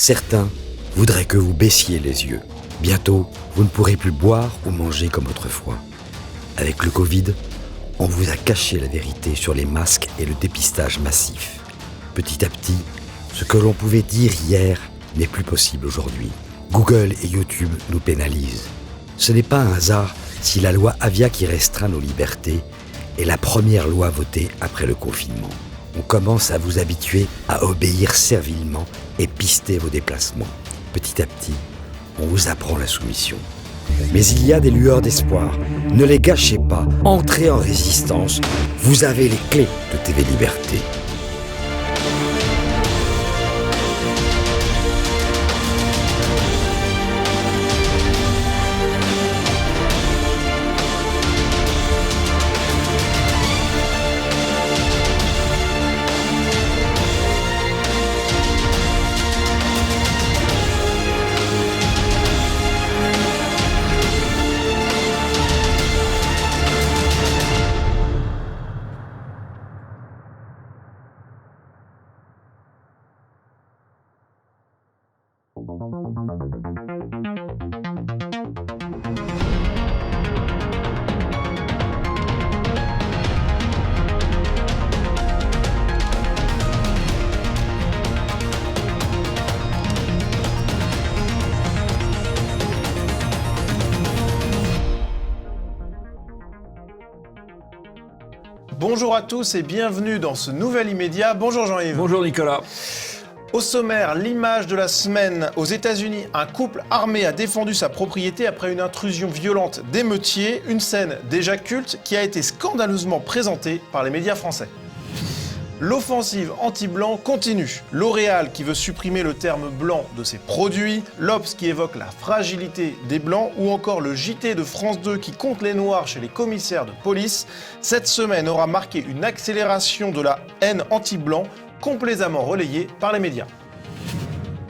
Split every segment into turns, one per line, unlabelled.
Certains voudraient que vous baissiez les yeux. Bientôt, vous ne pourrez plus boire ou manger comme autrefois. Avec le Covid, on vous a caché la vérité sur les masques et le dépistage massif. Petit à petit, ce que l'on pouvait dire hier n'est plus possible aujourd'hui. Google et YouTube nous pénalisent. Ce n'est pas un hasard si la loi Avia qui restreint nos libertés est la première loi votée après le confinement. On commence à vous habituer à obéir servilement et pister vos déplacements. Petit à petit, on vous apprend la soumission. Mais il y a des lueurs d'espoir. Ne les gâchez pas. Entrez en résistance. Vous avez les clés de TV Liberté.
Bonjour à tous et bienvenue dans ce nouvel immédiat. Bonjour Jean-Yves.
Bonjour Nicolas.
Au sommaire, l'image de la semaine. Aux États-Unis, un couple armé a défendu sa propriété après une intrusion violente d'émeutiers. Une scène déjà culte qui a été scandaleusement présentée par les médias français. L'offensive anti-blanc continue. L'Oréal qui veut supprimer le terme blanc de ses produits, l'Obs qui évoque la fragilité des blancs ou encore le JT de France 2 qui compte les noirs chez les commissaires de police. Cette semaine aura marqué une accélération de la haine anti-blanc complaisamment relayée par les médias.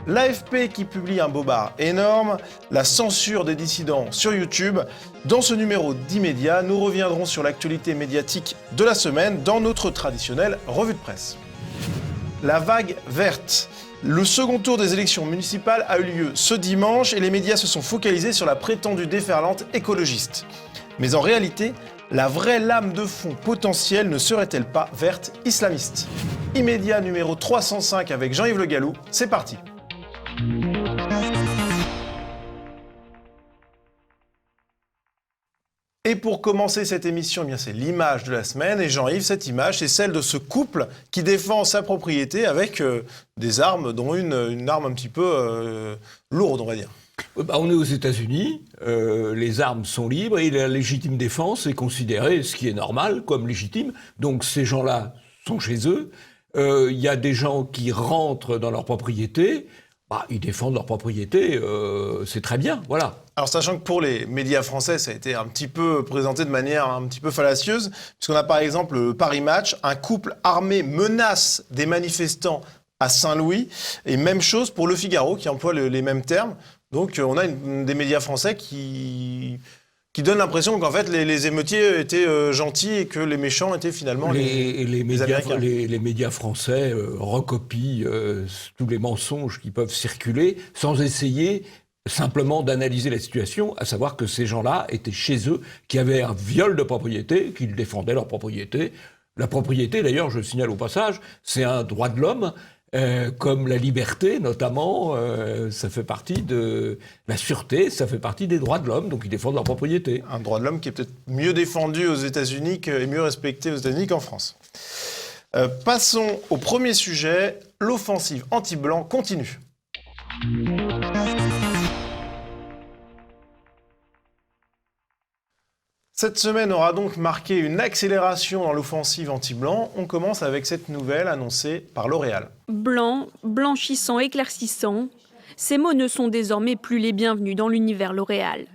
L'AFP qui publie un bobard énorme, la censure des dissidents sur YouTube. Dans ce numéro d'Immédiat, nous reviendrons sur l'actualité médiatique de la semaine dans notre traditionnelle revue de presse. La vague verte. Le second tour des élections municipales a eu lieu ce dimanche et les médias se sont focalisés sur la prétendue déferlante écologiste. Mais en réalité, la vraie lame de fond potentielle ne serait-elle pas verte islamiste? Immédiat numéro 305 avec Jean-Yves Le Gallou, c'est parti. Et pour commencer cette émission, eh bien c'est l'image de la semaine. Et Jean-Yves, cette image, c'est celle de ce couple qui défend sa propriété avec des armes, dont une arme un petit peu lourde, on va dire.
On est aux États-Unis, les armes sont libres et la légitime défense est considérée, ce qui est normal, comme légitime. Donc ces gens-là sont chez eux. Il y a des gens qui rentrent dans leur propriété. Ils défendent leur propriété, c'est très bien, voilà.
Alors sachant que pour les médias français, ça a été un petit peu présenté de manière un petit peu fallacieuse, puisqu'on a par exemple le Paris Match, un couple armé menace des manifestants à Saint-Louis, et même chose pour Le Figaro qui emploie les mêmes termes. Donc on a des médias français qui donne l'impression qu'en fait les émeutiers étaient gentils et que les méchants étaient finalement les Américains.
Les médias français recopient tous les mensonges qui peuvent circuler sans essayer simplement d'analyser la situation, à savoir que ces gens-là étaient chez eux, qui avaient un viol de propriété, qu'ils défendaient leur propriété. La propriété, d'ailleurs, je le signale au passage, c'est un droit de l'homme. Comme la liberté, notamment, ça fait partie de la sûreté, ça fait partie des droits de l'homme, donc ils défendent leur propriété.
Un droit de l'homme qui est peut-être mieux défendu aux États-Unis et mieux respecté aux États-Unis qu'en France. Passons au premier sujet, l'offensive anti-blanc continue. Cette semaine aura donc marqué une accélération dans l'offensive anti-blanc. On commence avec cette nouvelle annoncée par L'Oréal.
Blanc, blanchissant, éclaircissant, ces mots ne sont désormais plus les bienvenus dans l'univers L'Oréal.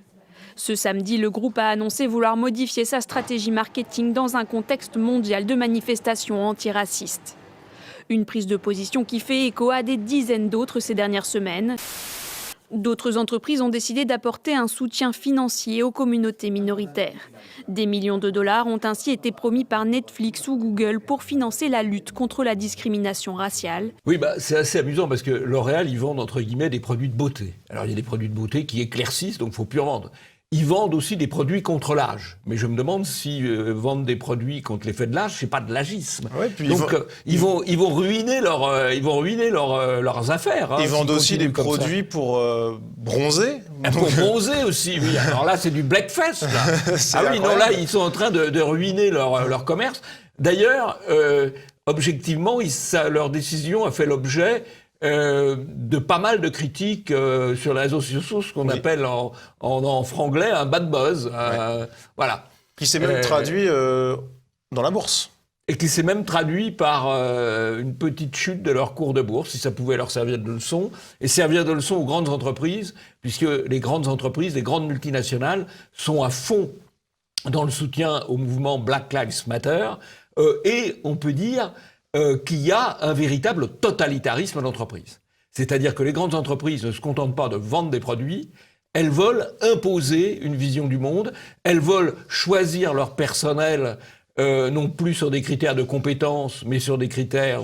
Ce samedi, le groupe a annoncé vouloir modifier sa stratégie marketing dans un contexte mondial de manifestations antiracistes. Une prise de position qui fait écho à des dizaines d'autres ces dernières semaines. D'autres entreprises ont décidé d'apporter un soutien financier aux communautés minoritaires. Des millions de dollars ont ainsi été promis par Netflix ou Google pour financer la lutte contre la discrimination raciale.
Oui, c'est assez amusant parce que L'Oréal, ils vendent entre guillemets des produits de beauté. Alors il y a des produits de beauté qui éclaircissent, donc il ne faut plus en vendre. Ils vendent aussi des produits contre l'âge. Mais je me demande si vendre des produits contre l'effet de l'âge, c'est pas de l'agisme.
Ouais, puis
donc ils vont ruiner leurs affaires.
Ils vendent aussi des produits pour bronzer.
Pour bronzer aussi, oui. Alors là, c'est du blackface. Ah oui, non, là, ils sont en train de ruiner leur commerce. D'ailleurs, objectivement, leur décision a fait l'objet de pas mal de critiques sur les réseaux sociaux, ce qu'on appelle en franglais un bad buzz. Voilà.
Qui s'est même traduit dans la bourse.
Et qui s'est même traduit par une petite chute de leur cours de bourse, si ça pouvait leur servir de leçon, et servir de leçon aux grandes entreprises, puisque les grandes entreprises, les grandes multinationales sont à fond dans le soutien au mouvement Black Lives Matter, et on peut dire qu'il y a un véritable totalitarisme d'entreprise. C'est-à-dire que les grandes entreprises ne se contentent pas de vendre des produits, elles veulent imposer une vision du monde, elles veulent choisir leur personnel non plus sur des critères de compétences, mais sur des critères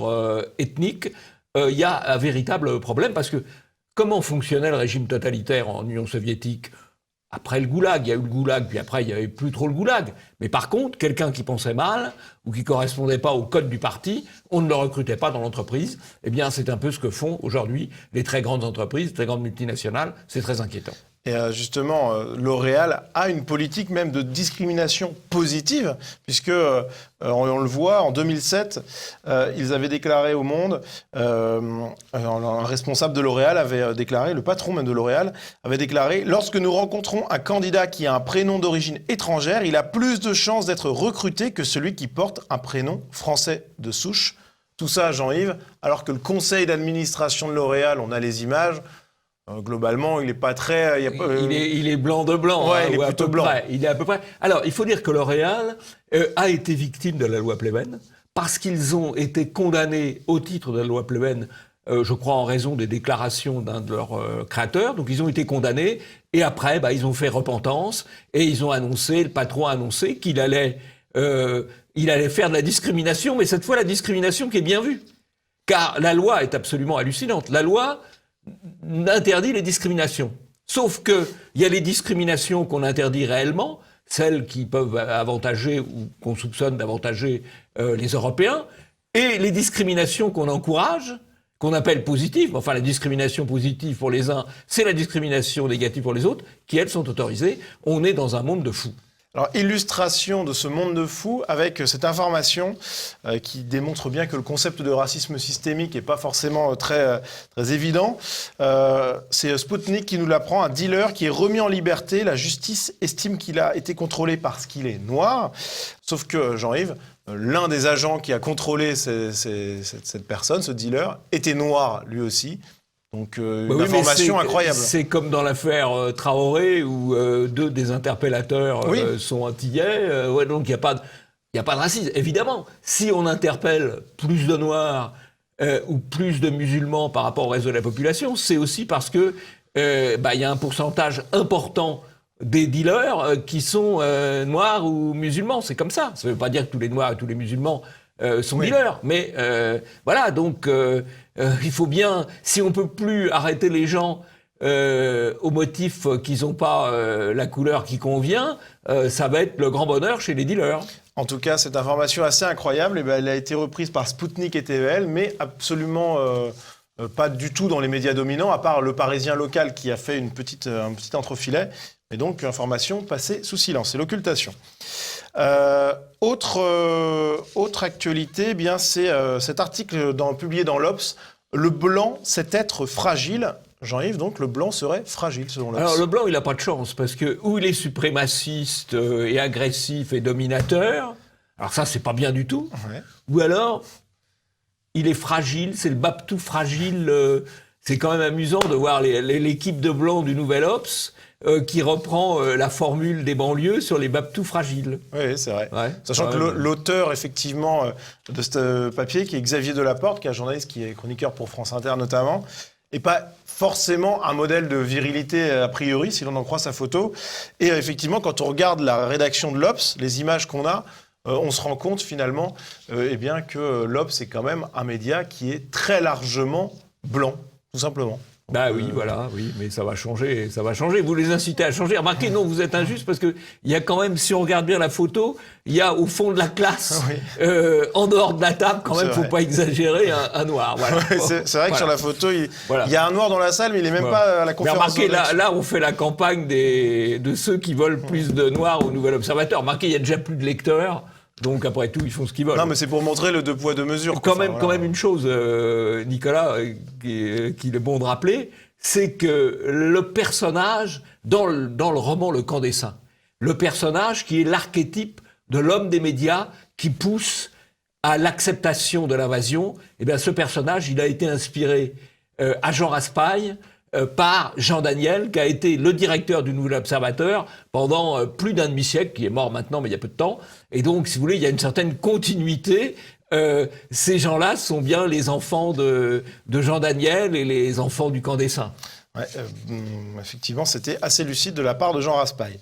ethniques. Il y a un véritable problème parce que comment fonctionnait le régime totalitaire en Union soviétique ? Après le goulag, il y a eu le goulag, puis après il n'y avait plus trop le goulag. Mais par contre, quelqu'un qui pensait mal ou qui ne correspondait pas au code du parti, on ne le recrutait pas dans l'entreprise. Eh bien, c'est un peu ce que font aujourd'hui les très grandes entreprises, les très grandes multinationales. C'est très inquiétant.
Et justement, L'Oréal a une politique même de discrimination positive, puisque on le voit, en 2007, ils avaient déclaré au Monde, un responsable de L'Oréal avait déclaré, le patron même de L'Oréal avait déclaré « Lorsque nous rencontrons un candidat qui a un prénom d'origine étrangère, il a plus de chances d'être recruté que celui qui porte un prénom français de souche. » Tout ça, Jean-Yves, alors que le conseil d'administration de L'Oréal, on a les images. Globalement, il n'est pas très...
Il est blanc de blanc.
Ouais, il est plutôt blanc.
Il est à peu près... Alors, il faut dire que L'Oréal a été victime de la loi Pleven parce qu'ils ont été condamnés au titre de la loi Pleven, je crois en raison des déclarations d'un de leurs créateurs. Donc, ils ont été condamnés et après, ils ont fait repentance et ils ont annoncé, le patron a annoncé qu'il allait faire de la discrimination, mais cette fois, la discrimination qui est bien vue. Car la loi est absolument hallucinante. La loi interdit les discriminations. Sauf qu'il y a les discriminations qu'on interdit réellement, celles qui peuvent avantager ou qu'on soupçonne d'avantager les Européens, et les discriminations qu'on encourage, qu'on appelle positives. Enfin, la discrimination positive pour les uns, c'est la discrimination négative pour les autres, qui, elles, sont autorisées. On est dans un monde de fous.
Alors, illustration de ce monde de fous avec cette information qui démontre bien que le concept de racisme systémique n'est pas forcément très évident. C'est Sputnik qui nous l'apprend, un dealer qui est remis en liberté. La justice estime qu'il a été contrôlé parce qu'il est noir. Sauf que, Jean-Yves, l'un des agents qui a contrôlé cette personne, ce dealer, était noir lui aussi. Donc, une information incroyable.
C'est comme dans l'affaire Traoré, où deux des interpellateurs sont antillais. Donc, il n'y a pas de racisme. Évidemment, si on interpelle plus de Noirs ou plus de musulmans par rapport au reste de la population, c'est aussi parce que y a un pourcentage important des dealers qui sont noirs ou musulmans. C'est comme ça. Ça ne veut pas dire que tous les Noirs et tous les musulmans sont dealers. Mais voilà, donc... il faut bien, si on ne peut plus arrêter les gens au motif qu'ils n'ont pas la couleur qui convient, ça va être le grand bonheur chez les dealers.
En tout cas, cette information assez incroyable, elle a été reprise par Sputnik et TVL, mais absolument pas du tout dans les médias dominants, à part le Parisien local qui a fait un petit entrefilet. Et donc, information passée sous silence. C'est l'occultation. Autre actualité, c'est cet article publié dans l'Obs. Le blanc, c'est être fragile. Jean-Yves, donc le blanc serait fragile selon l'Obs.
Alors le blanc, il n'a pas de chance parce que ou il est suprémaciste et agressif et dominateur, alors ça c'est pas bien du tout, ou alors il est fragile, c'est le Baptou fragile. C'est quand même amusant de voir l'équipe de blanc du Nouvel Obs qui reprend la formule des banlieues sur les Baptou fragiles.
Oui, c'est vrai. Ouais. Sachant que l'auteur, effectivement, de ce papier, qui est Xavier Delaporte, qui est un journaliste qui est chroniqueur pour France Inter notamment, n'est pas forcément un modèle de virilité a priori, si l'on en croit sa photo. Et effectivement, quand on regarde la rédaction de l'Obs, les images qu'on a, on se rend compte finalement bien que l'Obs est quand même un média qui est très largement blanc, tout simplement.
Bah oui, voilà, oui, mais ça va changer, ça va changer. Vous les incitez à changer. Remarquez, non, vous êtes injuste parce que il y a quand même, si on regarde bien la photo, il y a au fond de la classe, en dehors de la table, quand même, faut pas exagérer, un noir. Voilà.
C'est vrai que sur la photo, il y a un noir dans la salle, mais il est même pas à la conférence.
Mais remarquez, là, on fait la campagne de ceux qui veulent plus de noirs au Nouvel Observateur. Remarquez, il y a déjà plus de lecteurs. Donc après tout, ils font ce qu'ils veulent.
Non, mais c'est pour montrer le 2 poids 2 mesures.
Quand même une chose, Nicolas, qu'il est bon de rappeler, c'est que le personnage, dans le roman Le Camp des Saints, le personnage qui est l'archétype de l'homme des médias qui pousse à l'acceptation de l'invasion, eh bien ce personnage, il a été inspiré à Jean Raspail, par Jean Daniel, qui a été le directeur du Nouvel Observateur pendant plus d'un demi-siècle, qui est mort maintenant, mais il y a peu de temps. Et donc, si vous voulez, il y a une certaine continuité. Ces gens-là sont bien les enfants de Jean Daniel et les enfants du Camp des Saints.
Ouais, effectivement, c'était assez lucide de la part de Jean Raspail.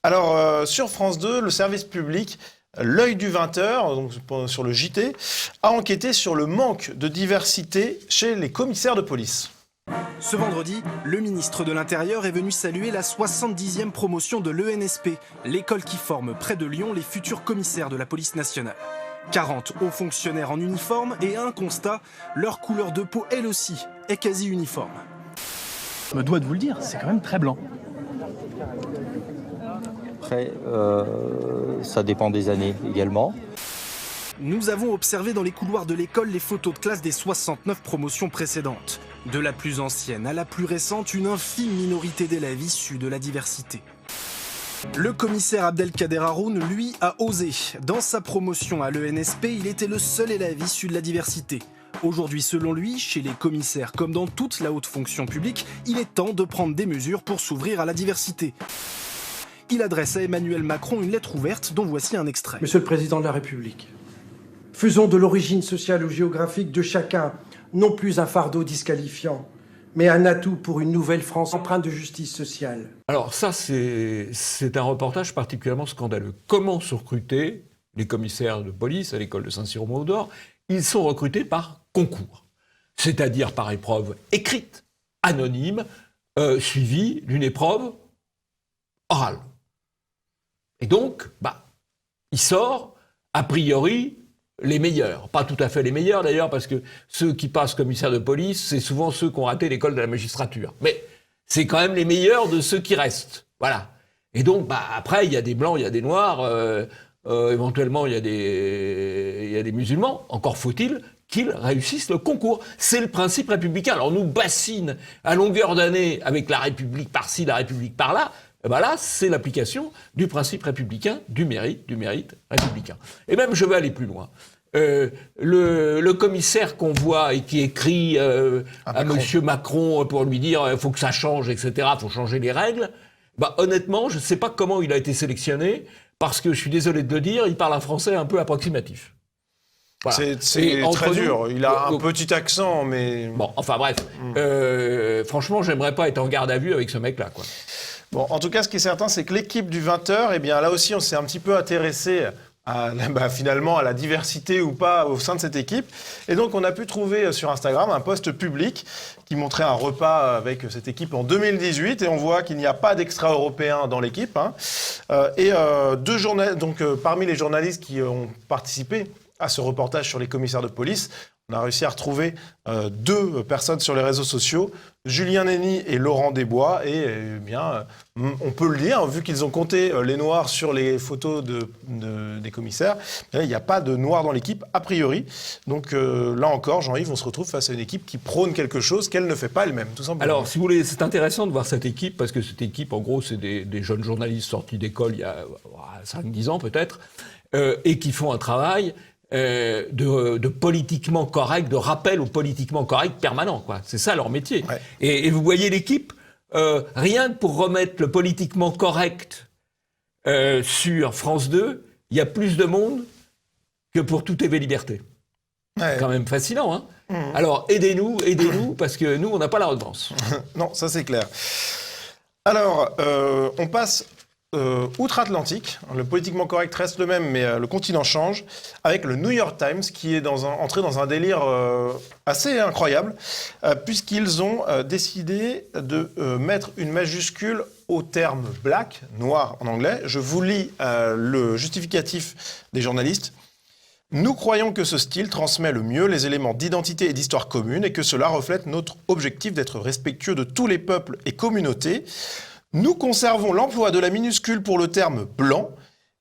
Alors, sur France 2, le service public, l'œil du 20h, donc sur le JT, a enquêté sur le manque de diversité chez les commissaires de police.
Ce vendredi, le ministre de l'Intérieur est venu saluer la 70e promotion de l'ENSP, l'école qui forme près de Lyon les futurs commissaires de la police nationale. 40 hauts fonctionnaires en uniforme et un constat, leur couleur de peau, elle aussi, est quasi uniforme.
Je me dois de vous le dire, c'est quand même très blanc.
Après, ça dépend des années également.
Nous avons observé dans les couloirs de l'école les photos de classe des 69 promotions précédentes. De la plus ancienne à la plus récente, une infime minorité d'élèves issus de la diversité. Le commissaire Abdelkader Haroun, lui, a osé. Dans sa promotion à l'ENSP, il était le seul élève issu de la diversité. Aujourd'hui, selon lui, chez les commissaires comme dans toute la haute fonction publique, il est temps de prendre des mesures pour s'ouvrir à la diversité. Il adresse à Emmanuel Macron une lettre ouverte dont voici un extrait.
Monsieur le Président de la République, faisons de l'origine sociale ou géographique de chacun non plus un fardeau disqualifiant, mais un atout pour une nouvelle France empreinte de justice sociale.
Alors ça, c'est un reportage particulièrement scandaleux. Comment sont recrutés les commissaires de police à l'école de Saint-Cyr-au-Mont-d'Or? Ils sont recrutés par concours, c'est-à-dire par épreuve écrite, anonyme, suivie d'une épreuve orale. Et donc, il sort, a priori, les meilleurs. Pas tout à fait les meilleurs d'ailleurs, parce que ceux qui passent commissaire de police, c'est souvent ceux qui ont raté l'école de la magistrature. Mais c'est quand même les meilleurs de ceux qui restent. Voilà. Et donc, après, il y a des blancs, il y a des noirs, éventuellement, il y a des musulmans. Encore faut-il qu'ils réussissent le concours. C'est le principe républicain. Alors, on nous bassine à longueur d'année avec la République par-ci, la République par-là. Là, c'est l'application du principe républicain, du mérite républicain. Et même, je vais aller plus loin. Le commissaire qu'on voit et qui écrit à Monsieur Macron pour lui dire il faut que ça change, etc., il faut changer les règles, honnêtement, je ne sais pas comment il a été sélectionné, parce que, je suis désolé de le dire, il parle un français un peu approximatif.
Voilà. C'est très dur. Il a un petit accent, mais...
Bon, enfin bref. Franchement, j'aimerais pas être en garde à vue avec ce mec-là, quoi.
Bon, en tout cas, ce qui est certain, c'est que l'équipe du 20h, là aussi, on s'est un petit peu intéressé finalement à la diversité ou pas au sein de cette équipe. Et donc, on a pu trouver sur Instagram un post public qui montrait un repas avec cette équipe en 2018. Et on voit qu'il n'y a pas d'extra-européens dans l'équipe. Parmi les journalistes qui ont participé à ce reportage sur les commissaires de police, on a réussi à retrouver deux personnes sur les réseaux sociaux, Julien Nény et Laurent Desbois. Et on peut le dire, vu qu'ils ont compté les noirs sur les photos des commissaires, il n'y a pas de noirs dans l'équipe, a priori. Donc là encore, Jean-Yves, on se retrouve face à une équipe qui prône quelque chose qu'elle ne fait pas elle-même, tout simplement.
Alors, si vous voulez, c'est intéressant de voir cette équipe, parce que cette équipe, en gros, c'est des jeunes journalistes sortis d'école il y a 5-10 ans peut-être, et qui font un travail... de politiquement correct, de rappel au politiquement correct permanent, quoi. C'est ça leur métier. Ouais. Et vous voyez l'équipe, rien que pour remettre le politiquement correct sur France 2, il y a plus de monde que pour Tout TV Liberté. Ouais. C'est quand même fascinant, hein. Alors aidez-nous, parce que nous, on n'a pas la redevance.
Non, ça c'est clair. Alors, on passe outre-Atlantique. Le politiquement correct reste le même, mais le continent change, avec le New York Times qui est entré dans un délire assez incroyable, puisqu'ils ont décidé de mettre une majuscule au terme « black », noir en anglais. Je vous lis le justificatif des journalistes. « Nous croyons que ce style transmet le mieux les éléments d'identité et d'histoire commune et que cela reflète notre objectif d'être respectueux de tous les peuples et communautés. Nous conservons l'emploi de la minuscule pour le terme « blanc ».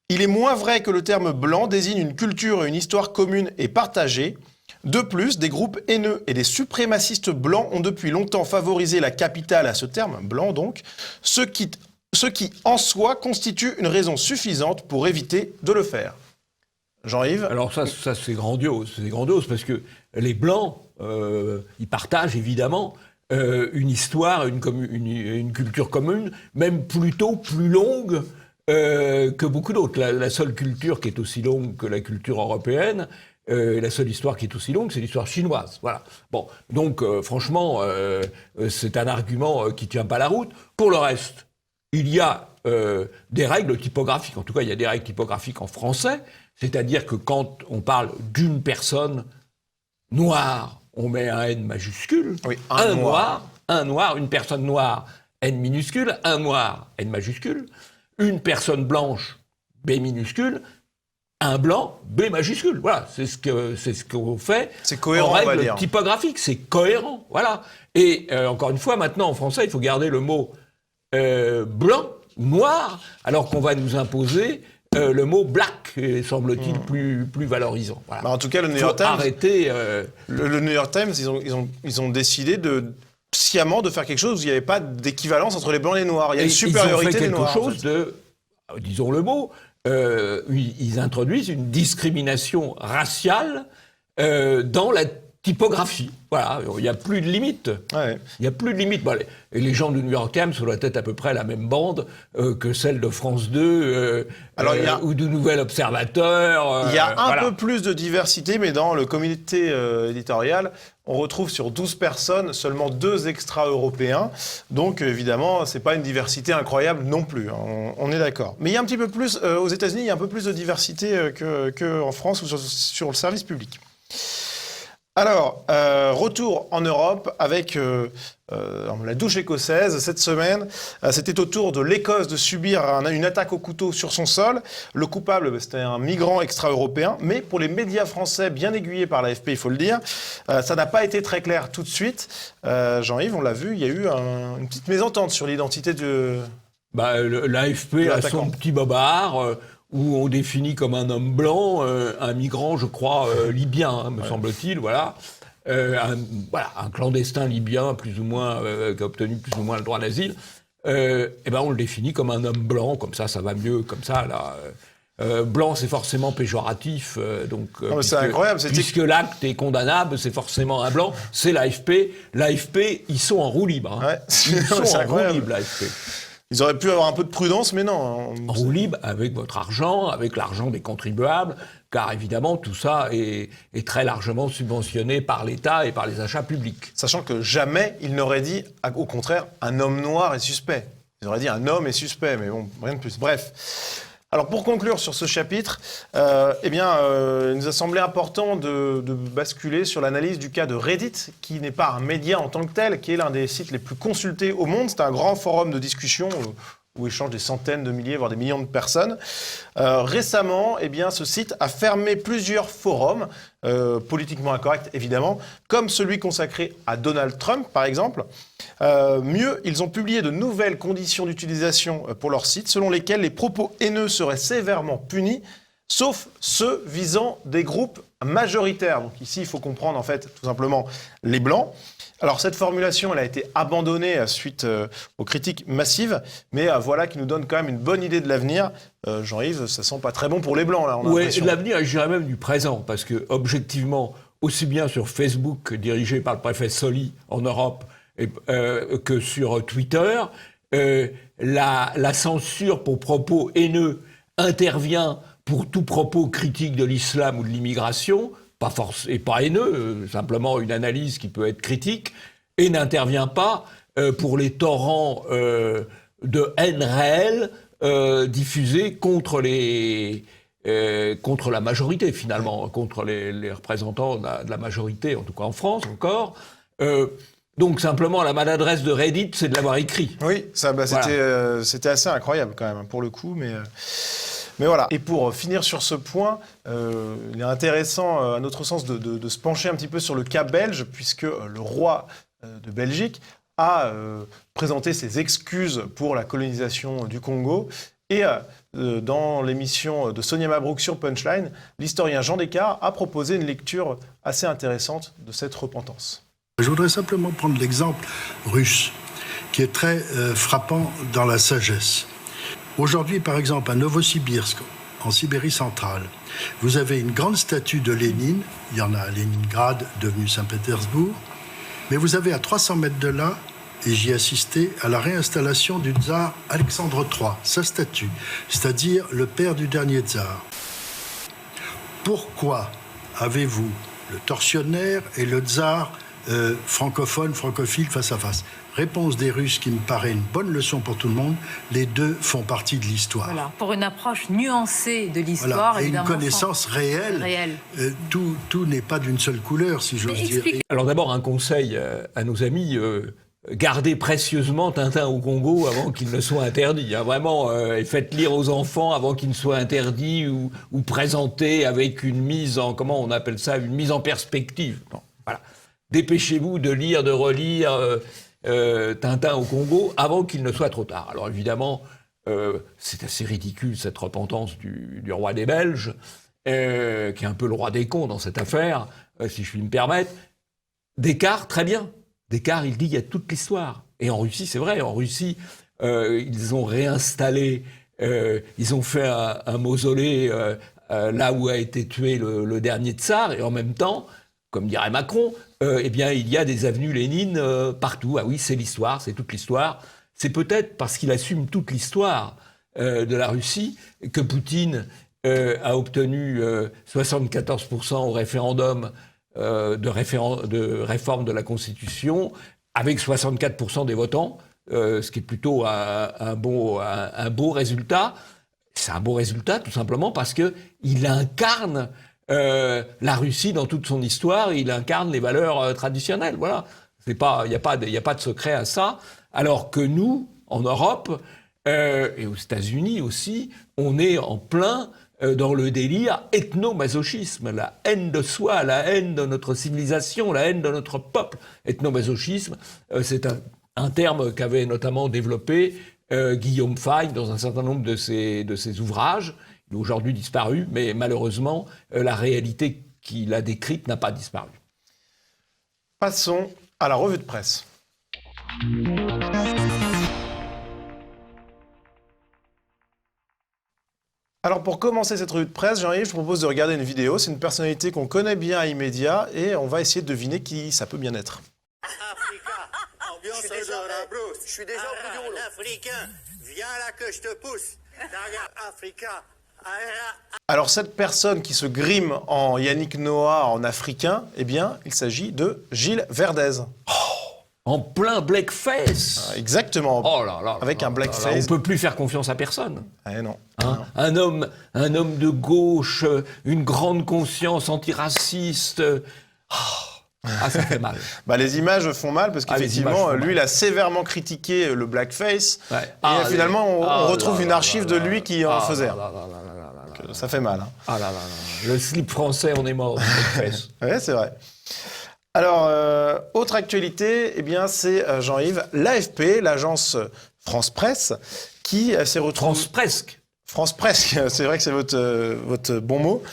Il est moins vrai que le terme « blanc » désigne une culture et une histoire commune et partagée. De plus, des groupes haineux et des suprémacistes blancs ont depuis longtemps favorisé la capitale à ce terme, blanc donc, ce qui en soi constitue une raison suffisante pour éviter de le faire. Jean-Yves ?
Alors ça c'est grandiose parce que les Blancs, ils partagent évidemment une histoire, une culture commune, même plutôt plus longue que beaucoup d'autres. La seule culture qui est aussi longue que la culture européenne, la seule histoire qui est aussi longue, c'est l'histoire chinoise. Voilà. Bon, donc franchement, c'est un argument qui tient pas la route. Pour le reste, il y a des règles typographiques. En tout cas, il y a des règles typographiques en français. C'est-à-dire que quand on parle d'une personne noire, on met un N majuscule.
Oui,
un noir, une personne noire, N minuscule, un noir, N majuscule. Une personne blanche, B minuscule. Un blanc, B majuscule. Voilà, c'est ce qu'on fait.
C'est cohérent,
en règle
on va dire.
Typographique, c'est cohérent. Voilà. Et encore une fois, maintenant en français, il faut garder le mot blanc, noir, alors qu'on va nous imposer le mot black, semble-t-il, plus valorisant. Voilà.
Bah en tout cas, le New York Times,
arrêter,
le New York Times, ils ont décidé sciemment de faire quelque chose où il n'y avait pas d'équivalence entre les blancs et les noirs. Il y a une supériorité des noirs.
Ils ont fait quelque chose de, disons le mot, ils introduisent une discrimination raciale dans la typographie. Voilà, il n'y a plus de limite.
Ouais.
Il n'y a plus de limite. Bon, les gens du New York Times sur la tête à peu près la même bande que celle de France 2 ou du Nouvel Observateur.
Il y a un peu plus de diversité, mais dans le comité éditorial, on retrouve sur 12 personnes seulement 2 extra-européens. Donc évidemment, c'est pas une diversité incroyable non plus. Hein, on est d'accord. Mais il y a un petit peu plus, aux États-Unis, il y a un peu plus de diversité qu'en France ou sur le service public. Alors, retour en Europe avec la douche écossaise. Cette semaine, c'était au tour de l'Écosse de subir une attaque au couteau sur son sol. Le coupable, c'était un migrant extra-européen. Mais pour les médias français, bien aiguillés par l'AFP, il faut le dire, ça n'a pas été très clair tout de suite. Jean-Yves, on l'a vu, il y a eu une petite mésentente sur l'identité de...
L'AFP a son petit bobard... où on définit comme un homme blanc, un migrant, je crois, libyen, hein, me semble-t-il, voilà. Un clandestin libyen, plus ou moins, qui a obtenu plus ou moins le droit d'asile. On le définit comme un homme blanc, comme ça va mieux, comme ça, là. Blanc, c'est forcément péjoratif,
c'est incroyable.
Puisque l'acte est condamnable, c'est forcément un blanc. C'est l'AFP. L'AFP, ils sont en roue libre. Hein.
Ouais.
Ils sont en roue libre, l'AFP.
Ils auraient pu avoir un peu de prudence, mais non.
En roue libre, avec votre argent, avec l'argent des contribuables, car évidemment, tout ça est très largement subventionné par l'État et par les achats publics.
Sachant que jamais ils n'auraient dit, au contraire, un homme noir est suspect. Ils auraient dit un homme est suspect, mais bon, rien de plus. Bref. Alors pour conclure sur ce chapitre, il nous a semblé important de basculer sur l'analyse du cas de Reddit, qui n'est pas un média en tant que tel, qui est l'un des sites les plus consultés au monde. C'est un grand forum de discussion où échangent des centaines de milliers, voire des millions de personnes. Récemment, ce site a fermé plusieurs forums, politiquement incorrects évidemment, comme celui consacré à Donald Trump par exemple. Mieux, ils ont publié de nouvelles conditions d'utilisation pour leur site, selon lesquelles les propos haineux seraient sévèrement punis, sauf ceux visant des groupes majoritaires. Donc ici, il faut comprendre en fait tout simplement les Blancs. Alors cette formulation, elle a été abandonnée suite aux critiques massives, mais voilà qui nous donne quand même une bonne idée de l'avenir. Jean-Yves, ça sent pas très bon pour les Blancs là.
Oui, de l'avenir, je dirais même du présent, parce que objectivement, aussi bien sur Facebook, dirigé par le préfet Soli en Europe, que sur Twitter, la censure pour propos haineux intervient pour tout propos critique de l'islam ou de l'immigration, pas haineux, simplement une analyse qui peut être critique, et n'intervient pas pour les torrents de haine réelle diffusés contre la majorité, finalement, contre les représentants de la majorité, en tout cas en France encore. Donc simplement, la maladresse de Reddit, c'est de l'avoir écrit.
Oui, c'était assez incroyable quand même, pour le coup, mais voilà. Et pour finir sur ce point, il est intéressant, à notre sens, de se pencher un petit peu sur le cas belge, puisque le roi de Belgique a présenté ses excuses pour la colonisation du Congo. Et dans l'émission de Sonia Mabrouk sur Punchline, l'historien Jean Descartes a proposé une lecture assez intéressante de cette repentance.
Je voudrais simplement prendre l'exemple russe, qui est très frappant dans la sagesse. Aujourd'hui, par exemple, à Novosibirsk, en Sibérie centrale, vous avez une grande statue de Lénine. Il y en a à Leningrad, devenu Saint-Pétersbourg. Mais vous avez à 300 mètres de là, et j'y ai assisté, à la réinstallation du tsar Alexandre III, sa statue, c'est-à-dire le père du dernier tsar. Pourquoi avez-vous le tortionnaire et le tsar francophile face à face? Réponse des Russes qui me paraît une bonne leçon pour tout le monde. Les deux font partie de l'histoire.
Voilà, pour une approche nuancée de l'histoire.
Voilà. Et une connaissance réelle. Tout n'est pas d'une seule couleur, si j'ose dire.
Alors d'abord, un conseil à nos amis, gardez précieusement Tintin au Congo avant qu'il ne soit interdit. Hein. Vraiment, et faites lire aux enfants avant qu'il ne soit interdit ou présenté avec une mise en, comment on appelle ça, une mise en perspective. Non, voilà. Dépêchez-vous de lire, de relire Tintin au Congo avant qu'il ne soit trop tard. Alors évidemment, c'est assez ridicule cette repentance du roi des Belges, qui est un peu le roi des cons dans cette affaire, si je puis me permettre. Descartes, très bien. Descartes, il dit il y a toute l'histoire. Et en Russie, c'est vrai, en Russie, ils ont réinstallé, ils ont fait un mausolée là où a été tué le dernier tsar, et en même temps, comme dirait Macron, eh bien, il y a des avenues Lénine partout. Ah oui, c'est l'histoire, c'est toute l'histoire. C'est peut-être parce qu'il assume toute l'histoire de la Russie que Poutine a obtenu 74% au référendum de réforme de la Constitution, avec 64% des votants, ce qui est plutôt un beau résultat. C'est un beau résultat tout simplement parce qu'il incarne la Russie dans toute son histoire, il incarne les valeurs traditionnelles. Voilà, il n'y a pas de secret à ça. Alors que nous, en Europe et aux États-Unis aussi, on est en plein dans le délire ethnomasochisme, la haine de soi, la haine de notre civilisation, la haine de notre peuple. Ethnomasochisme, c'est un terme qu'avait notamment développé Guillaume Fay dans un certain nombre de ses ouvrages. Il est aujourd'hui disparu, mais malheureusement, la réalité qu'il a décrite n'a pas disparu.
Passons à la revue de presse. Alors pour commencer cette revue de presse, Jean-Yves, je vous propose de regarder une vidéo. C'est une personnalité qu'on connaît bien à Immédiat et on va essayer de deviner qui ça peut bien être.
Je suis déjà au bout du rouleau. L'Africain, viens là que je te pousse. Africain.
Alors cette personne qui se grime en Yannick Noah en africain, eh bien, il s'agit de Gilles Verdez.
En plein blackface.
Exactement.
Oh là là.
Avec un blackface.
On ne peut plus faire confiance à personne.
Eh non.
Hein, un homme de gauche, une grande conscience antiraciste. Ah, ça fait mal.
Les images font mal parce qu'effectivement, lui, il a sévèrement critiqué le blackface. Ouais. Et finalement, on retrouve une archive de lui qui en faisait. Ça fait mal. Hein.
Ah là là là. Le slip français, on est mort.
Oui, c'est vrai. Alors, autre actualité, eh bien, c'est Jean-Yves, l'AFP, l'agence France Presse, qui s'est retrouvée... France Presque, c'est vrai que c'est votre bon mot,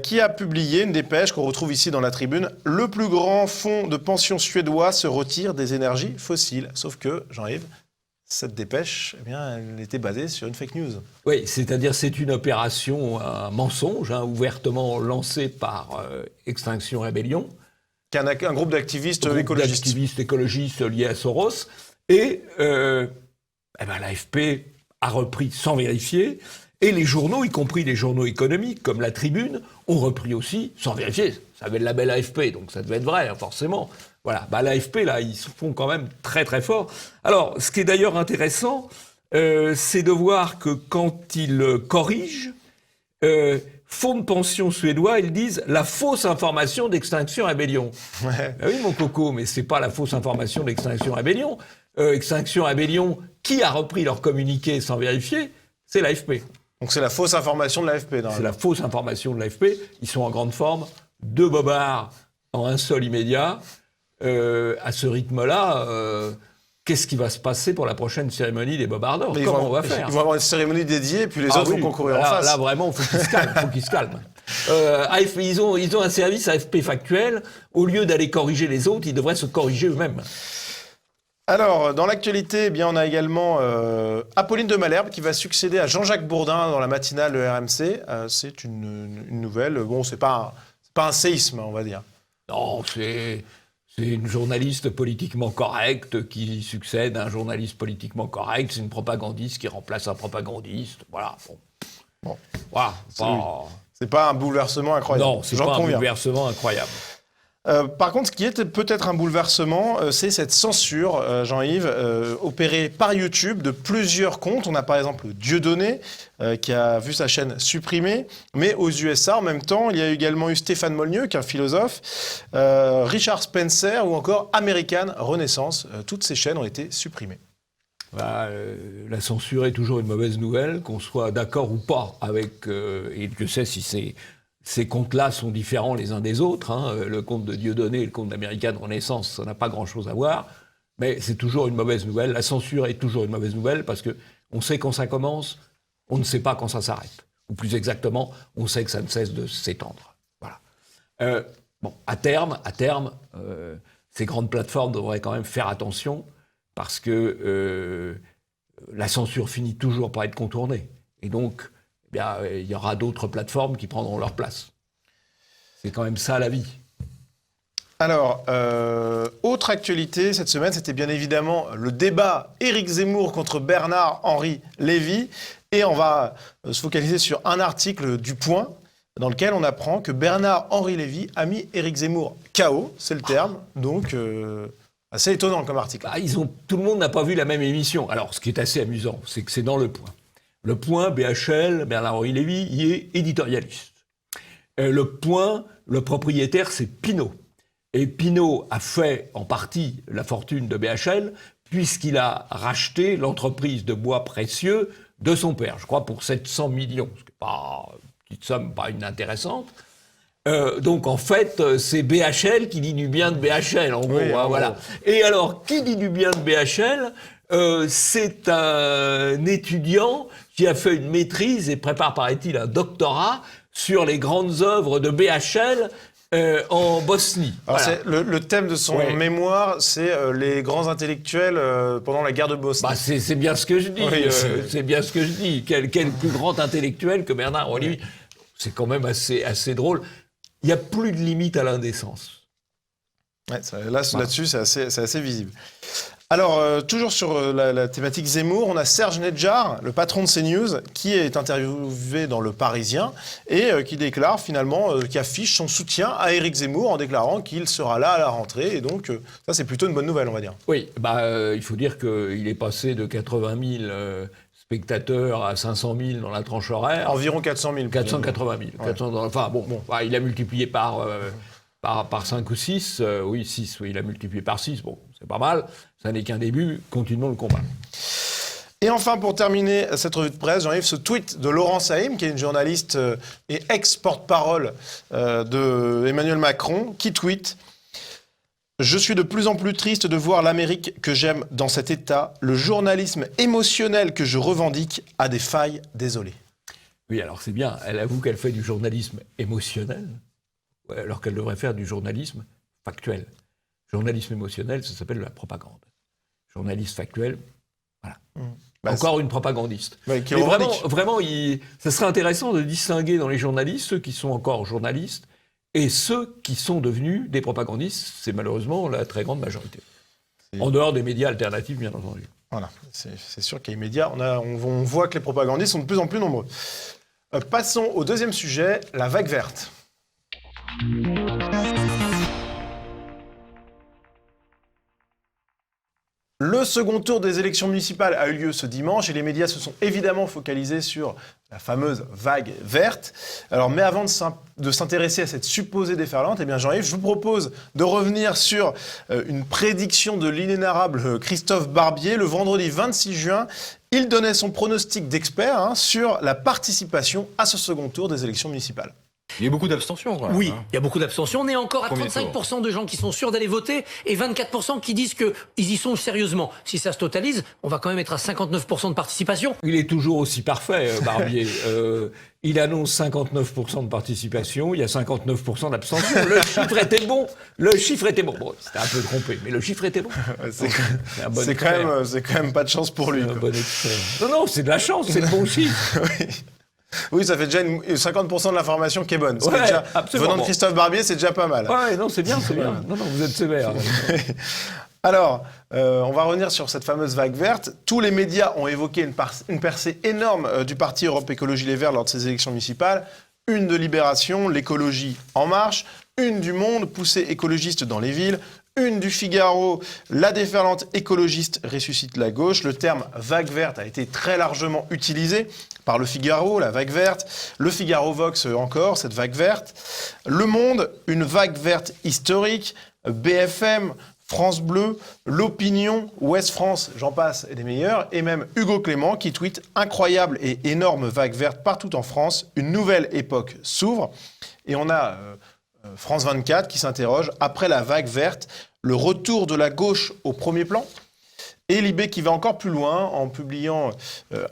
qui a publié une dépêche qu'on retrouve ici dans la tribune. Le plus grand fonds de pension suédois se retire des énergies fossiles. Sauf que, Jean-Yves, cette dépêche, eh bien, elle était basée sur une fake news.
Oui, c'est-à-dire c'est une opération, un mensonge, ouvertement lancé par Extinction Rebellion.
Un groupe d'activistes écologistes
liés à Soros. Et l'AFP a repris sans vérifier Et les journaux, y compris les journaux économiques, comme La Tribune, ont repris aussi, sans vérifier. Ça avait le label AFP, donc ça devait être vrai, hein, forcément. Voilà, l'AFP, là, ils se font quand même très très fort. Alors, ce qui est d'ailleurs intéressant, c'est de voir que quand ils corrigent, fonds de pension suédois, ils disent la fausse information d'Extinction Rebellion.
Ouais.
Ben oui, mon coco, mais c'est pas la fausse information d'Extinction Rebellion. Extinction Rebellion, qui a repris leur communiqué sans vérifier? C'est l'AFP.
Donc c'est la fausse information de l'AFP.
C'est la fausse information de l'AFP. Ils sont en grande forme. 2 bobards en un seul immédiat. À ce rythme-là, qu'est-ce qui va se passer pour la prochaine cérémonie des bobardeurs? Comment on va faire?
Ils vont avoir une cérémonie dédiée, et puis les autres vont concourir en face.
Là, vraiment, il faut qu'ils se calment. AFP, ils ont un service AFP factuel. Au lieu d'aller corriger les autres, ils devraient se corriger eux-mêmes.
Alors, dans l'actualité, eh bien, on a également Apolline de Malherbe qui va succéder à Jean-Jacques Bourdin dans la matinale de RMC. C'est une nouvelle. Bon, c'est pas un séisme, on va dire.
Non, c'est une journaliste politiquement correcte qui succède à un journaliste politiquement correct. C'est une propagandiste qui remplace un propagandiste. Voilà. Bon. Voilà.
C'est pas un bouleversement incroyable.
Non, c'est pas un bouleversement incroyable.
Par contre, ce qui est peut-être un bouleversement, c'est cette censure, Jean-Yves, opérée par YouTube de plusieurs comptes. On a par exemple Dieudonné, qui a vu sa chaîne supprimée. Mais aux USA, en même temps, il y a également eu Stéphane Molyneux, qui est un philosophe, Richard Spencer ou encore American Renaissance. Toutes ces chaînes ont été supprimées.
La censure est toujours une mauvaise nouvelle, qu'on soit d'accord ou pas avec... et Dieu sait si ces comptes-là sont différents les uns des autres. Hein. Le compte de Dieudonné et le compte d'American Renaissance, ça n'a pas grand-chose à voir. Mais c'est toujours une mauvaise nouvelle. La censure est toujours une mauvaise nouvelle parce qu'on sait quand ça commence, on ne sait pas quand ça s'arrête. Ou plus exactement, on sait que ça ne cesse de s'étendre. Voilà. À terme, ces grandes plateformes devraient quand même faire attention parce que la censure finit toujours par être contournée. Et donc... il y aura d'autres plateformes qui prendront leur place. C'est quand même ça la vie.
Alors, autre actualité cette semaine, c'était bien évidemment le débat Éric Zemmour contre Bernard-Henri Lévy. Et on va se focaliser sur un article du Point dans lequel on apprend que Bernard-Henri Lévy a mis Éric Zemmour KO, c'est le terme. Donc, assez étonnant comme article.
Tout le monde n'a pas vu la même émission. Alors, ce qui est assez amusant, c'est que c'est dans le Point. Le Point, BHL, Bernard-Henri Lévy, y est éditorialiste. Le Point, le propriétaire, c'est Pinault. Et Pinault a fait en partie la fortune de BHL, puisqu'il a racheté l'entreprise de bois précieux de son père, je crois pour 700 millions, ce qui n'est pas une petite somme, pas inintéressante. Donc en fait, c'est BHL qui dit du bien de BHL, en gros. Hein, voilà. Et alors, qui dit du bien de BHL ? C'est un étudiant qui a fait une maîtrise et prépare, paraît-il, un doctorat sur les grandes œuvres de BHL en Bosnie.
Alors
voilà.
Le thème de son mémoire, c'est les grands intellectuels pendant la guerre de Bosnie.
C'est bien ce que je dis. Oui, c'est bien ce que je dis. Quel plus grand intellectuel que Bernard-Henri Lévy. C'est quand même assez drôle. Il n'y a plus de limite à l'indécence.
Ouais, là-dessus, c'est assez visible. Alors, toujours sur la thématique Zemmour, on a Serge Nedjar, le patron de CNews, qui est interviewé dans Le Parisien et qui déclare finalement, qui affiche son soutien à Éric Zemmour en déclarant qu'il sera là à la rentrée. Et donc, ça, c'est plutôt une bonne nouvelle, on va dire.
Oui, il faut dire qu'il est passé de 80 000 spectateurs à 500 000 dans la tranche horaire.
Environ 400 000.
480 000. Ouais. 400, enfin, il a multiplié par 5 ou 6. Oui, 6, oui, il a multiplié par 6. Bon, c'est pas mal. Ça n'est qu'un début. Continuons le combat.
Et enfin, pour terminer cette revue de presse, Jean-Yves, ce tweet de Laurence Haïm, qui est une journaliste et ex-porte-parole de Emmanuel Macron, qui tweet « Je suis de plus en plus triste de voir l'Amérique que j'aime dans cet état. Le journalisme émotionnel que je revendique a des failles, désolé. »
Oui, alors c'est bien. Elle avoue qu'elle fait du journalisme émotionnel, alors qu'elle devrait faire du journalisme factuel. Journalisme émotionnel, ça s'appelle la propagande. Journaliste factuel, voilà. Encore une propagandiste.
Ouais,
mais vraiment, ça serait intéressant de distinguer dans les journalistes ceux qui sont encore journalistes et ceux qui sont devenus des propagandistes. C'est malheureusement la très grande majorité. En dehors des médias alternatifs, bien entendu.
Voilà, c'est sûr qu'il y a immédiat. On voit que les propagandistes sont de plus en plus nombreux. Passons au deuxième sujet, la vague verte. Le second tour des élections municipales a eu lieu ce dimanche et les médias se sont évidemment focalisés sur la fameuse vague verte. Alors, mais avant de s'intéresser à cette supposée déferlante, eh bien Jean-Yves, je vous propose de revenir sur une prédiction de l'inénarrable Christophe Barbier. Le vendredi 26 juin, il donnait son pronostic d'expert sur la participation à ce second tour des élections municipales.
Il y a beaucoup d'abstention, quoi.
Oui, il y a beaucoup d'abstention. On est encore à 35% de gens qui sont sûrs d'aller voter et 24% qui disent qu'ils y sont sérieusement. Si ça se totalise, on va quand même être à 59% de participation.
Il est toujours aussi parfait, Barbier. Il annonce 59% de participation, il y a 59% d'abstention. Le chiffre était bon. Bon, c'était un peu trompé, mais le chiffre était bon.
C'est quand même pas de chance pour lui.
Un bon expert. Non, c'est de la chance, c'est le bon chiffre.
Oui, ça fait déjà 50% de l'information qui est bonne.
Ouais,
déjà,
absolument.
Venant de Christophe Barbier, c'est déjà pas mal.
Ouais, non, c'est bien. Non, vous êtes sévère.
Alors, on va revenir sur cette fameuse vague verte. Tous les médias ont évoqué une percée énorme du parti Europe Écologie Les Verts lors de ces élections municipales. Une de Libération, l'écologie en marche. Une du Monde, poussée écologiste dans les villes. Une du Figaro, la déferlante écologiste ressuscite la gauche. Le terme vague verte a été très largement utilisé par le Figaro, la vague verte. Le Figaro Vox encore, cette vague verte. Le Monde, une vague verte historique. BFM, France Bleu, L'Opinion, Ouest France, j'en passe, et des meilleurs. Et même Hugo Clément qui tweet « Incroyable et énorme vague verte partout en France. Une nouvelle époque s'ouvre ». Et on a... France 24 qui s'interroge, après la vague verte, le retour de la gauche au premier plan. Et Libé qui va encore plus loin en publiant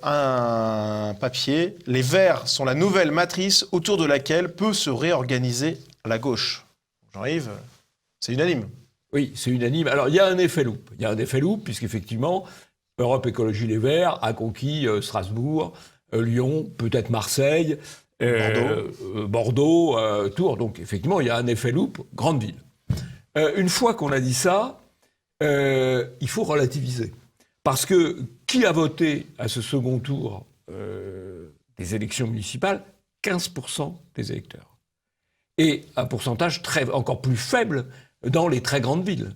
un papier. Les Verts sont la nouvelle matrice autour de laquelle peut se réorganiser la gauche. Jean-Yves, c'est unanime.
Oui, c'est unanime. Alors, il y a un effet loupe. Puisqu'effectivement, Europe Écologie Les Verts a conquis Strasbourg, Lyon, peut-être Marseille, Bordeaux, Tours. Donc, effectivement, il y a un effet loupe, grande ville. Une fois qu'on a dit ça, il faut relativiser. Parce que qui a voté à ce second tour des élections municipales ? 15% des électeurs. Et un pourcentage encore plus faible dans les très grandes villes.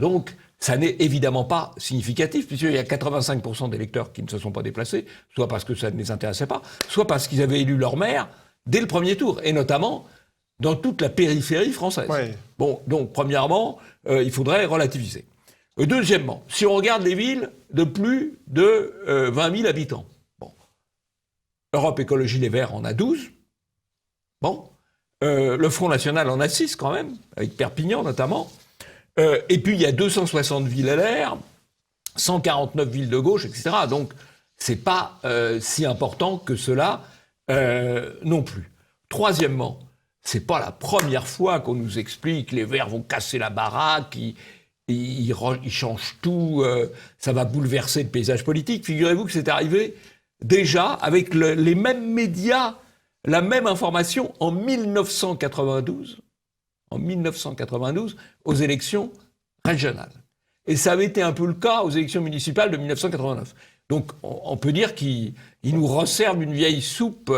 Donc, ça n'est évidemment pas significatif, puisqu'il y a 85% d'électeurs qui ne se sont pas déplacés, soit parce que ça ne les intéressait pas, soit parce qu'ils avaient élu leur maire dès le premier tour, et notamment dans toute la périphérie française.
Oui.
Bon, donc, premièrement, il faudrait relativiser. Deuxièmement, si on regarde les villes de plus de 20 000 habitants, bon, Europe Écologie Les Verts en a 12, bon, le Front National en a 6 quand même, avec Perpignan notamment. Et puis, il y a 260 villes LR, 149 villes de gauche, etc. Donc, c'est pas si important que cela non plus. Troisièmement, c'est pas la première fois qu'on nous explique que les Verts vont casser la baraque, ils changent tout, ça va bouleverser le paysage politique. Figurez-vous que c'est arrivé déjà avec les mêmes médias, la même information en 1992. En 1992, aux élections régionales. Et ça avait été un peu le cas aux élections municipales de 1989. Donc, on peut dire qu'ils nous resservent une vieille soupe.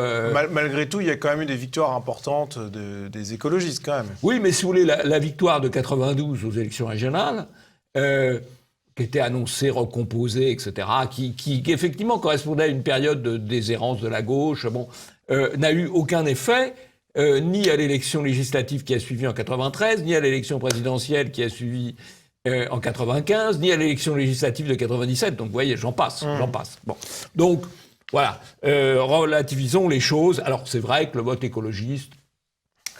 Malgré tout, il y a quand même eu des victoires importantes des écologistes, quand même.
Oui, mais si vous voulez, la victoire de 92 aux élections régionales, qui était annoncée, recomposée, etc., qui effectivement correspondait à une période de déshérence de la gauche, n'a eu aucun effet. Ni à l'élection législative qui a suivi en 93, ni à l'élection présidentielle qui a suivi en 95, ni à l'élection législative de 97. Donc, vous voyez, j'en passe. Bon. Donc, voilà. Relativisons les choses. Alors, c'est vrai que le vote écologiste,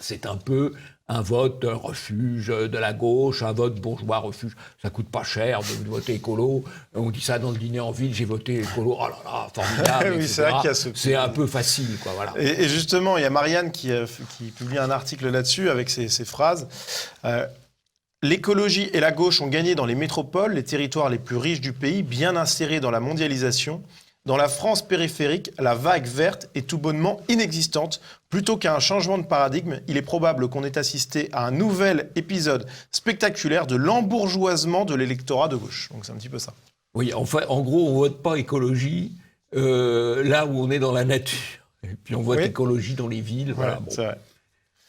c'est un peu un vote refuge de la gauche, un vote bourgeois refuge. Ça coûte pas cher de voter écolo. On dit ça dans le dîner en ville, j'ai voté écolo. Oh là là, formidable,
oui, c'est vrai qu'il y a
c'est un peu facile, quoi. Voilà.
Et justement, il y a Marianne qui publie un article là-dessus avec ces phrases. L'écologie et la gauche ont gagné dans les métropoles, les territoires les plus riches du pays, bien insérés dans la mondialisation. Dans la France périphérique, la vague verte est tout bonnement inexistante. Plutôt qu'à un changement de paradigme, il est probable qu'on ait assisté à un nouvel épisode spectaculaire de l'embourgeoisement de l'électorat de gauche. Donc c'est un petit peu ça.
Oui, enfin, en gros, on ne vote pas écologie là où on est dans la nature. Et puis on vote écologie dans les villes. Voilà, bon.
C'est vrai.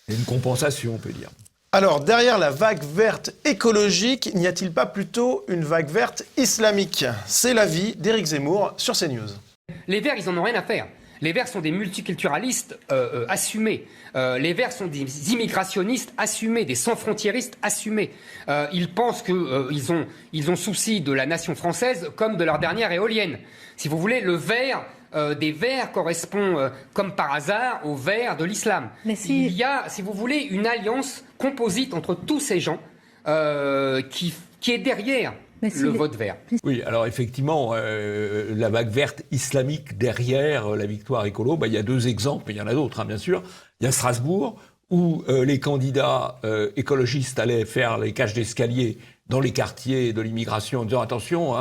C'est une compensation, on peut dire.
Alors, derrière la vague verte écologique, n'y a-t-il pas plutôt une vague verte islamique? C'est l'avis d'Éric Zemmour sur CNews.
Les Verts, ils n'en ont rien à faire. Les Verts sont des multiculturalistes assumés. Les Verts sont des immigrationnistes assumés, des sans-frontiéristes assumés. Ils pensent qu'ils ont souci de la nation française comme de leur dernière éolienne. Si vous voulez, le vert des Verts correspond, comme par hasard, au vert de l'islam. Il y a, si vous voulez, une alliance composite entre tous ces gens qui est derrière le vote vert.
Oui, alors effectivement, la vague verte islamique derrière la victoire écolo, il y a 2 exemples, mais il y en a d'autres, bien sûr. Il y a Strasbourg, où les candidats écologistes allaient faire les cages d'escalier dans les quartiers de l'immigration en disant « Attention,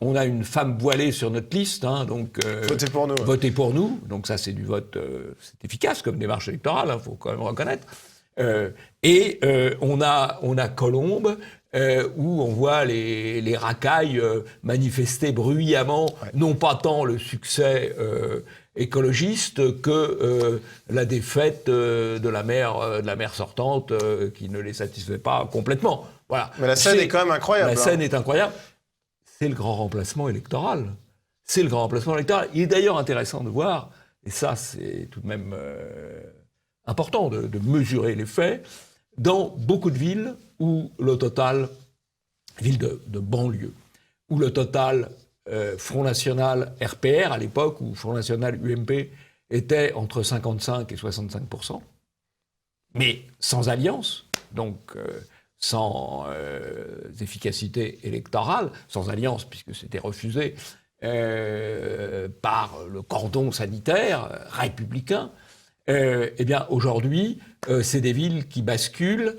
on a une femme voilée sur notre liste, donc
votez pour nous.
Votez pour nous. » Donc ça, c'est du vote, c'est efficace comme démarche électorale, faut quand même reconnaître. Et on a Colombes, où on voit les racailles manifester bruyamment, non pas tant le succès écologiste que la défaite de la maire sortante qui ne les satisfait pas complètement. Voilà.
Mais la scène est quand même incroyable.
La scène est incroyable. C'est le grand remplacement électoral. C'est le grand remplacement électoral. Il est d'ailleurs intéressant de voir, et ça c'est tout de même important de mesurer les faits, dans beaucoup de villes où le total, villes de banlieue, où le total Front National RPR, à l'époque, ou Front National UMP, était entre 55 et 65%, mais sans alliance, donc sans efficacité électorale, sans alliance, puisque c'était refusé par le cordon sanitaire républicain. Eh bien, aujourd'hui, c'est des villes qui basculent,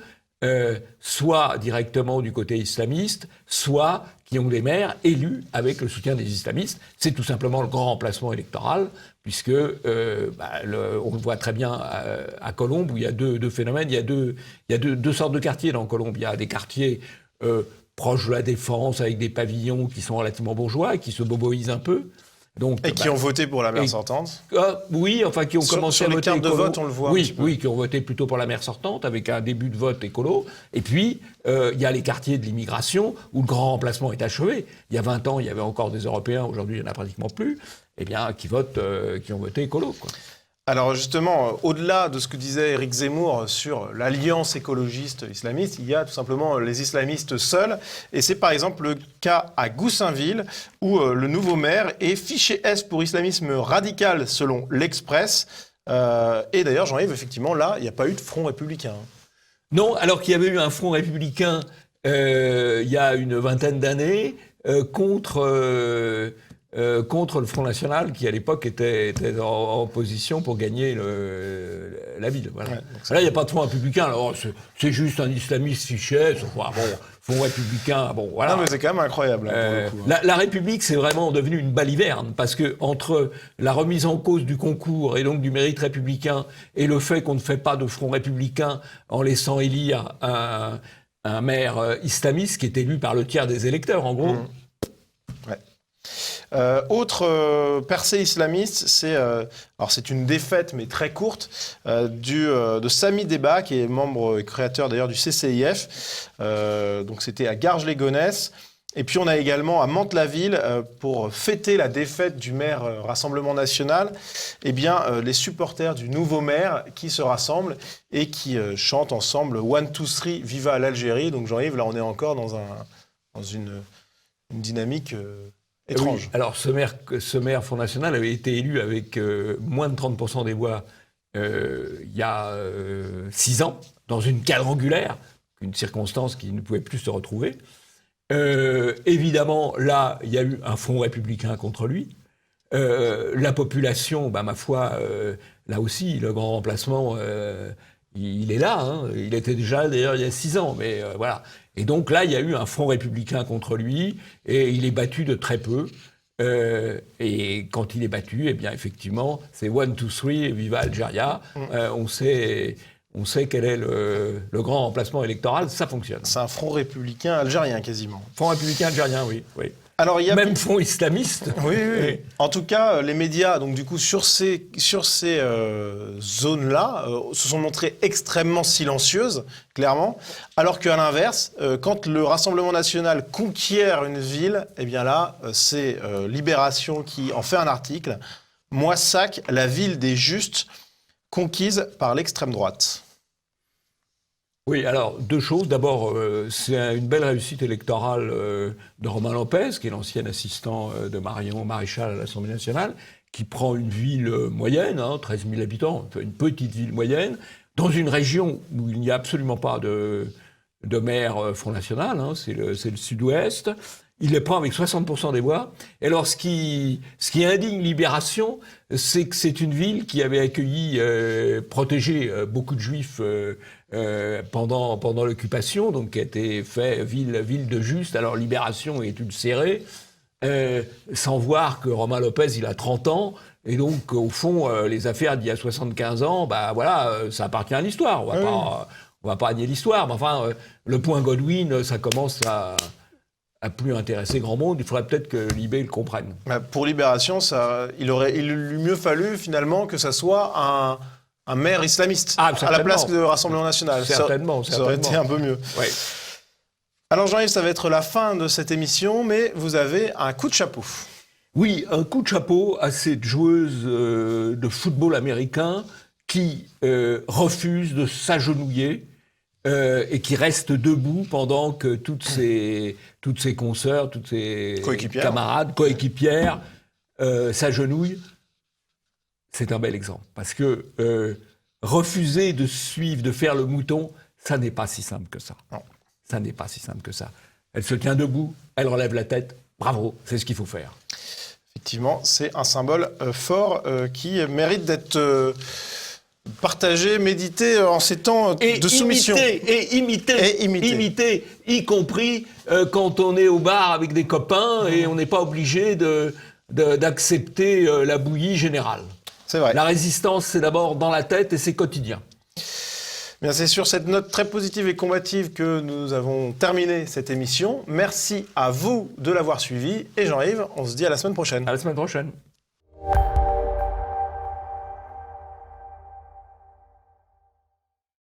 soit directement du côté islamiste, soit qui ont des maires élus avec le soutien des islamistes. C'est tout simplement le grand remplacement électoral, puisque on le voit très bien à Colombes, où il y a deux phénomènes. Il y a deux sortes de quartiers dans Colombes. Il y a des quartiers proches de la Défense, avec des pavillons qui sont relativement bourgeois et qui se boboisent un peu. Donc,
et qui ont voté pour la maire sortante.
Oui, enfin qui ont commencé à voter
sur les cartes de vote, on le voit.
Oui, qui ont voté plutôt pour la maire sortante, avec un début de vote écolo. Et puis, il y a les quartiers de l'immigration, où le grand remplacement est achevé. Il y a 20 ans, il y avait encore des Européens, aujourd'hui il n'y en a pratiquement plus, qui ont voté écolo, quoi.
Alors justement, au-delà de ce que disait Éric Zemmour sur l'alliance écologiste islamiste, il y a tout simplement les islamistes seuls. Et c'est par exemple le cas à Goussainville, où le nouveau maire est fiché S pour islamisme radical, selon l'Express. Et d'ailleurs, Jean-Yves, effectivement, là, il n'y a pas eu de front républicain.
Non, alors qu'il y avait eu un front républicain il y a une vingtaine d'années contre le Front National, qui à l'époque était en position pour gagner la ville. Voilà. Ouais, là, il n'y a pas de Front républicain. Alors, c'est juste un islamiste fiché. Front républicain, voilà.
Non, mais c'est quand même incroyable. Hein, pour le coup,
la République, c'est vraiment devenu une baliverne, parce que entre la remise en cause du concours et donc du mérite républicain et le fait qu'on ne fait pas de Front républicain en laissant élire un maire islamiste qui est élu par le tiers des électeurs, en gros.
Autre percée islamiste, c'est une défaite, mais très courte, de Sami Deba, qui est membre et créateur d'ailleurs du CCIF. Donc c'était à Garges-les-Gonesse. Et puis on a également à Mantes-la-Ville, pour fêter la défaite du maire Rassemblement National, les supporters du nouveau maire qui se rassemblent et qui chantent ensemble One, Two, Three, Viva l'Algérie. Donc Jean-Yves, là on est encore dans une dynamique étrange.
Oui. Alors, ce maire Front National avait été élu avec moins de 30% des voix il y a 6 ans, dans une quadrangulaire, une circonstance qui ne pouvait plus se retrouver. Évidemment, là, il y a eu un front républicain contre lui. La population, ma foi, là aussi, le grand remplacement, il est là. Hein. Il était déjà, d'ailleurs, il y a 6 ans, mais voilà. Et donc là, il y a eu un front républicain contre lui, et il est battu de très peu. Et quand il est battu, effectivement, c'est One, Two, Three, Viva Algéria. On sait quel est le grand remplacement électoral, ça fonctionne.
C'est un front républicain algérien, quasiment.
Front républicain algérien, oui.
Alors, il y a
même front islamiste.
Oui. En tout cas, les médias, donc du coup, sur ces zones-là, se sont montrées extrêmement silencieuses, clairement. Alors qu'à l'inverse, quand le Rassemblement national conquiert une ville, eh bien là, c'est Libération qui en fait un article. Moissac, la ville des justes, conquise par l'extrême droite.
Oui, alors, deux choses. D'abord, c'est une belle réussite électorale de Romain Lopez, qui est l'ancien assistant de Marion Maréchal à l'Assemblée nationale, qui prend une ville moyenne, 13 000 habitants, une petite ville moyenne, dans une région où il n'y a absolument pas de maire Front National, c'est le sud-ouest. Il les prend avec 60% des voix. Et alors, ce qui indigne Libération, c'est que c'est une ville qui avait accueilli, protégé beaucoup de juifs pendant l'occupation, donc qui a été fait ville de juste. Alors, Libération est ulcérée, sans voir que Romain Lopez, il a 30 ans. Et donc, au fond, les affaires d'il y a 75 ans, ça appartient à l'histoire. On va pas nier l'histoire. Mais enfin, le point Godwin, ça commence à plus intéresser grand monde. Il faudrait peut-être que Libé le comprenne.
Pour Libération, il eût mieux fallu finalement que ça soit un maire islamiste à la place de Rassemblement National.
Certainement.
Ça aurait été un peu mieux.
Ouais.
Alors Jean-Yves, ça va être la fin de cette émission, mais vous avez un coup de chapeau.
Oui, un coup de chapeau à cette joueuse de football américain qui refuse de s'agenouiller et qui reste debout pendant que toutes ses consoeurs, toutes ses camarades, coéquipières s'agenouillent. C'est un bel exemple. Parce que refuser de suivre, de faire le mouton, ça n'est pas si simple que ça.
Non.
Ça n'est pas si simple que ça. Elle se tient debout, elle relève la tête. Bravo, c'est ce qu'il faut faire.
Effectivement, c'est un symbole fort qui mérite d'être partagé, médité en ces temps de soumission.
Et imiter, y compris quand on est au bar avec des copains et on n'est pas obligé d'accepter la bouillie générale.
C'est vrai.
La résistance, c'est d'abord dans la tête et c'est quotidien.
Bien, c'est sur cette note très positive et combative que nous avons terminé cette émission. Merci à vous de l'avoir suivi. Et Jean-Yves, on se dit à la semaine prochaine.
À la semaine prochaine.